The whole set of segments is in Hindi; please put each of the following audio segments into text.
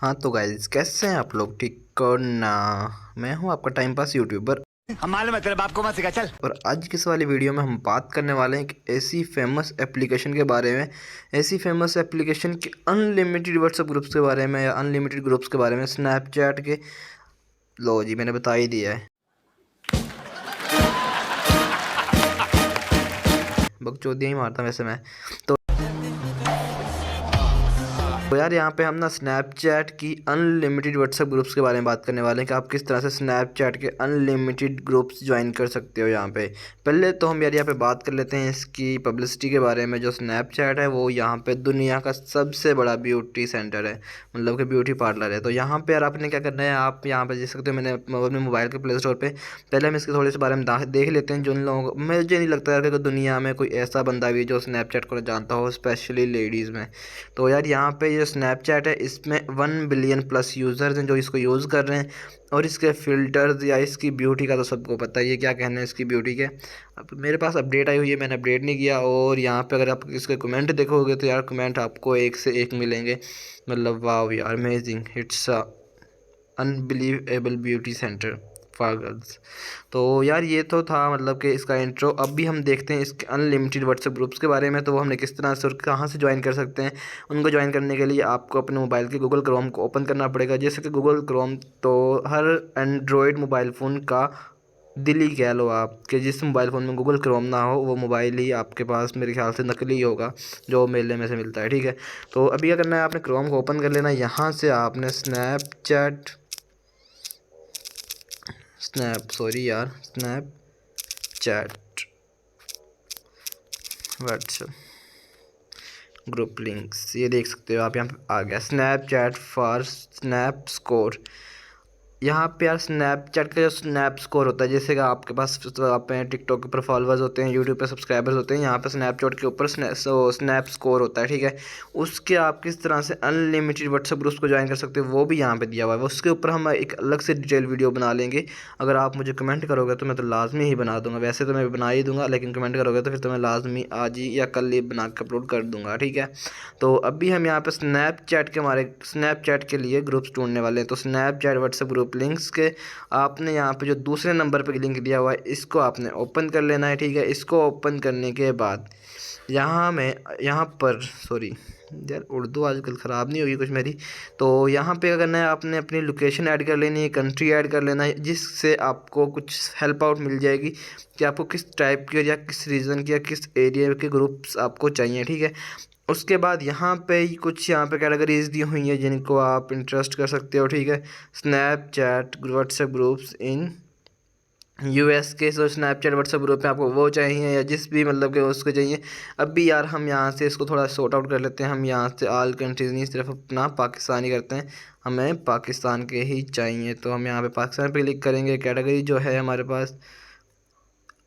हाँ तो गाइस, कैसे हैं आप लोग? ठीक हो ना? मैं हूँ आपका टाइम पास यूट्यूबर। हम मालूम है तेरे बाप को मत सिखा चल। और आज की इस वाली वीडियो में हम बात करने वाले हैं एक ऐसी फेमस एप्लीकेशन के बारे में, ऐसी फेमस एप्लीकेशन के अनलिमिटेड व्हाट्सएप ग्रुप्स के बारे में, या अनलिमिटेड ग्रुप्स के बारे में, स्नैपचैट के। लो जी, मैंने बता ही दिया है। बकचोदियाँ ही मारता वैसे मैं तो यार, यहाँ पे हम ना स्नैपचैट की अनलिमिटेड व्हाट्सएप ग्रुप्स के बारे में बात करने वाले हैं कि आप किस तरह से स्नैपचैट के अनलिमिटेड ग्रुप्स ज्वाइन कर सकते हो यहाँ पे। पहले तो हम यार यहाँ पे बात कर लेते हैं इसकी पब्लिसिटी के बारे में। जो स्नैपचैट है वो यहाँ पे दुनिया का सबसे बड़ा ब्यूटी सेंटर है, मतलब कि ब्यूटी पार्लर है। तो यहाँ पे यार आपने क्या करना है, आप यहाँ पे देख सकते हो, मैंने अपने मोबाइल के प्ले स्टोर पर पहले हम इसके थोड़े से बारे में देख लेते हैं। जो उन लोगों को, मुझे नहीं लगता यार कि दुनिया में कोई ऐसा बंदा भी जो स्नैपचैट को जानता हो, स्पेशली लेडीज़ में। तो यार यहाँ पे जो स्नैपचैट है इसमें 1 बिलियन प्लस यूज़र्स हैं जो इसको यूज़ कर रहे हैं। और इसके फ़िल्टर्स या इसकी ब्यूटी का तो सबको पता ही है, क्या कहना है इसकी ब्यूटी के। अब मेरे पास अपडेट आई हुई है, मैंने अपडेट नहीं किया। और यहाँ पे अगर आप इसके कमेंट देखोगे तो यार कमेंट आपको एक से एक मिलेंगे। मतलब वाह यार, amazing, it's a unbelievable beauty centre for girls. तो यार ये तो था मतलब कि इसका इंट्रो। अब भी हम देखते हैं इसके अनलिमिटेड व्हाट्सएप ग्रुप्स के बारे में। तो वो हमने किस तरह से और कहाँ से ज्वाइन कर सकते हैं। उनको ज्वाइन करने के लिए आपको अपने मोबाइल के गूगल क्रोम को ओपन करना पड़ेगा। जैसे कि गूगल क्रोम तो हर एंड्रॉयड मोबाइल फ़ोन का दिल ही कह लो आप, कि जिस मोबाइल फ़ोन में गूगल क्रोम ना हो वो मोबाइल ही आपके पास मेरे ख्याल से नकली ही होगा, जो मेले में से मिलता है। ठीक है, तो अभी क्या करना है, आपने क्रोम को ओपन कर लेना है। यहाँ से आपने स्नैपचैट व्हाट्सएप ग्रुप लिंक्स, ये देख सकते हो आप। यहाँ पे आ गया स्नैपचैट फॉर स्नैप स्कोर। यहाँ पे यार स्नैपचैट का जो स्नैप स्कोर होता है, जैसे कि आपके पास आप टिकटॉक के ऊपर फॉलोअर्स होते हैं, यूट्यूब पे सब्सक्राइबर्स होते हैं, यहाँ पे स्नैपचैट के ऊपर स्नैप स्कोर होता है। ठीक है, उसके आप किस तरह से अनलिमिटेड व्हाट्सएप ग्रुप्स को ज्वाइन कर सकते हो वो भी यहाँ पे दिया हुआ है। उसके ऊपर हम एक अलग से डिटेल वीडियो बना लेंगे। अगर आप मुझे कमेंट करोगे तो मैं तो लाजमी ही बना दूंगा। वैसे तो मैं बना ही दूंगा, लेकिन कमेंट करोगे तो फिर तो मैं लाजमी आज ही या कल ही बना के अपलोड कर दूंगा। ठीक है, तो अभी हम यहाँ पे स्नैपचैट के लिए ग्रुप्स ढूंढने वाले हैं। तो स्नैपचैट व्हाट्सएप ग्रुप लिंक्स के आपने यहाँ पे जो दूसरे नंबर पे लिंक दिया हुआ है इसको आपने ओपन कर लेना है। ठीक है, इसको ओपन करने के बाद यहाँ पर सॉरी यार, उर्दू आजकल ख़राब नहीं होगी कुछ मेरी। तो यहाँ पे क्या करना है, आपने अपनी लोकेशन ऐड कर लेनी है, कंट्री ऐड कर लेना है, जिससे आपको कुछ हेल्प आउट मिल जाएगी कि आपको किस टाइप के या किस रीज़न के या किस एरिया के ग्रुप्स आपको चाहिए। ठीक है, उसके बाद यहाँ पे ही कुछ यहाँ पे कैटेगरीज दी हुई हैं जिनको आप इंटरेस्ट कर सकते हो। ठीक है, Snapchat WhatsApp groups in US के। सो स्नैपचैट व्हाट्सएप ग्रुप में आपको वो चाहिए या जिस भी मतलब कि उसको चाहिए। अब भी यार हम यहाँ से इसको थोड़ा सॉर्ट आउट कर लेते हैं। हम यहाँ से ऑल कंट्रीज़ नहीं, सिर्फ अपना पाकिस्तान ही करते हैं। हमें पाकिस्तान के ही चाहिए, तो हम यहाँ पे पाकिस्तान पे क्लिक करेंगे। कैटेगरी जो है हमारे पास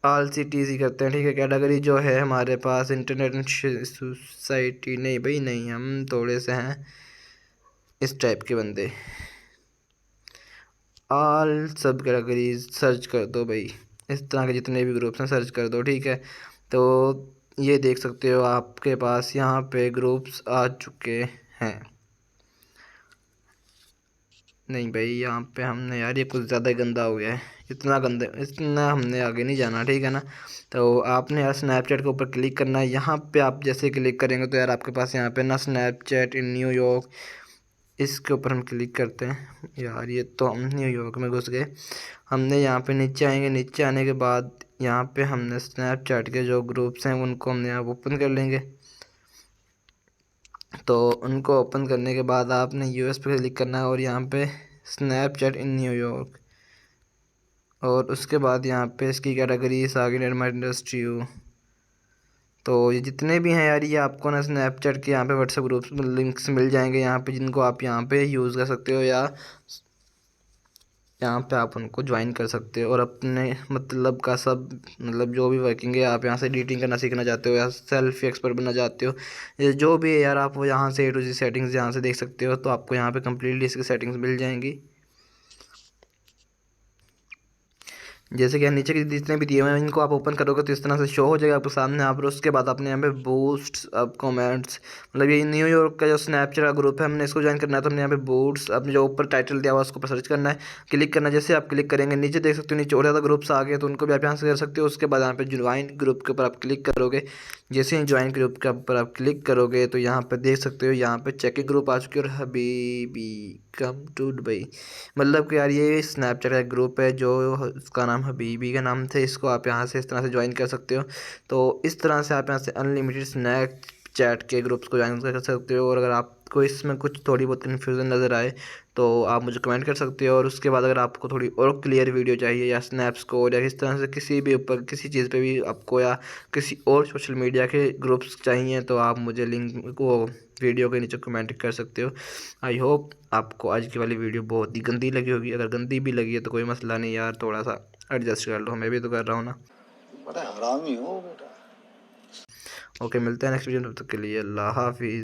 ऑल सिटीज़ ही करते हैं। ठीक है, कैटेगरी जो है हमारे पास इंटरनेट सोसाइटी, नहीं भाई नहीं, हम थोड़े से हैं इस टाइप के बंदे। ऑल सब कैटेगरीज सर्च कर दो भाई, इस तरह के जितने भी ग्रुप्स हैं सर्च कर दो। ठीक है, तो ये देख सकते हो आपके पास यहाँ पे ग्रुप्स आ चुके हैं। नहीं भाई, यहाँ पे हमने यार ये कुछ ज़्यादा गंदा हो गया है, इतना हमने आगे नहीं जाना। ठीक है ना, तो आपने यार स्नैपचैट के ऊपर क्लिक करना है। यहाँ पे आप जैसे क्लिक करेंगे तो यार आपके पास यहाँ पे ना स्नैपचैट इन न्यूयॉर्क, इसके ऊपर हम क्लिक करते हैं। यार ये तो हम न्यूयॉर्क में घुस गए। हमने यहाँ पे नीचे आएंगे, नीचे आने के बाद यहाँ पे हमने स्नैपचैट के जो ग्रुप्स हैं उनको हमने यहाँ ओपन कर लेंगे। तो उनको ओपन करने के बाद आपने यूएस पे क्लिक करना है और यहाँ पे स्नैपचैट इन न्यूयॉर्क, और उसके बाद यहाँ पे इसकी कैटेगरीज आ गई, माई इंडस्ट्री यू। तो ये जितने भी हैं यार, ये आपको ना स्नैपचैट के यहाँ पे व्हाट्सएप ग्रुप्स लिंक्स मिल जाएंगे यहाँ पे, जिनको आप यहाँ पे यूज़ कर सकते हो, या यहाँ पे आप उनको ज्वाइन कर सकते हो। और अपने मतलब का सब, मतलब जो भी वर्किंग है, आप यहाँ से एडिटिंग करना सीखना चाहते हो या सेल्फी एक्सपर्ट बनना चाहते हो, ये जो भी है यार, आप वो यहाँ से A to Z सेटिंग्स यहाँ से देख सकते हो। तो आपको यहाँ पे कम्प्लीटली इसकी सेटिंग्स मिल जाएंगी। जैसे कि नीचे के जितने भी दिए हुए हैं इनको आप ओपन करोगे तो इस तरह से शो हो जाएगा आपके सामने। आप उसके बाद अपने यहाँ पे बूस्ट अब कमेंट्स, मतलब ये न्यूयॉर्क का जो स्नैपचैट का ग्रुप है, हमने इसको ज्वाइन करना है तो हमने यहाँ पे बूट्स, अपने जो ऊपर टाइटल दिया हुआ है उसको पर सर्च करना है, क्लिक करना है। जैसे आप क्लिक करेंगे नीचे देख सकते हो नीचे और ज़्यादा ग्रुप्स आ गए तो उनको भी आप यहाँ से कर सकते हो। उसके बाद यहाँ पे ज्वाइन ग्रुप के ऊपर आप क्लिक करोगे। जैसे ही ज्वाइन ग्रुप के ऊपर आप क्लिक करोगे तो यहाँ पे देख सकते हो यहाँ पे चेकिंग ग्रुप आ चुके और हबीबी कम टू दुबई, मतलब कि यार ये स्नैपचैट का ग्रुप है जो इसका नाम हबीबी का नाम थे। इसको आप यहाँ से इस तरह से ज्वाइन कर सकते हो। तो इस तरह से आप यहाँ से अनलिमिटेड स्नैपचैट के ग्रुप्स को ज्वाइन कर सकते हो। और अगर आपको इसमें कुछ थोड़ी बहुत कन्फ्यूज़न नज़र आए तो आप मुझे कमेंट कर सकते हो। और उसके बाद अगर आपको थोड़ी और क्लियर वीडियो चाहिए या स्नैप्स को या इस तरह से किसी भी ऊपर किसी चीज़ पे भी आपको या किसी और सोशल मीडिया के ग्रुप्स चाहिए तो आप मुझे लिंक को वीडियो के नीचे कमेंट कर सकते हो। आई होप आपको आज की वाली वीडियो बहुत ही गंदी लगी होगी। अगर गंदी भी लगी है तो कोई मसला नहीं यार, थोड़ा सा एडजस्ट कर लो, मैं भी तो कर रहा हूँ ना। बड़ा हरामी हो बेटा। ओके, मिलते हैं नेक्स्ट वीडियो में, तब तक के लिए अल्लाह हाफिज़।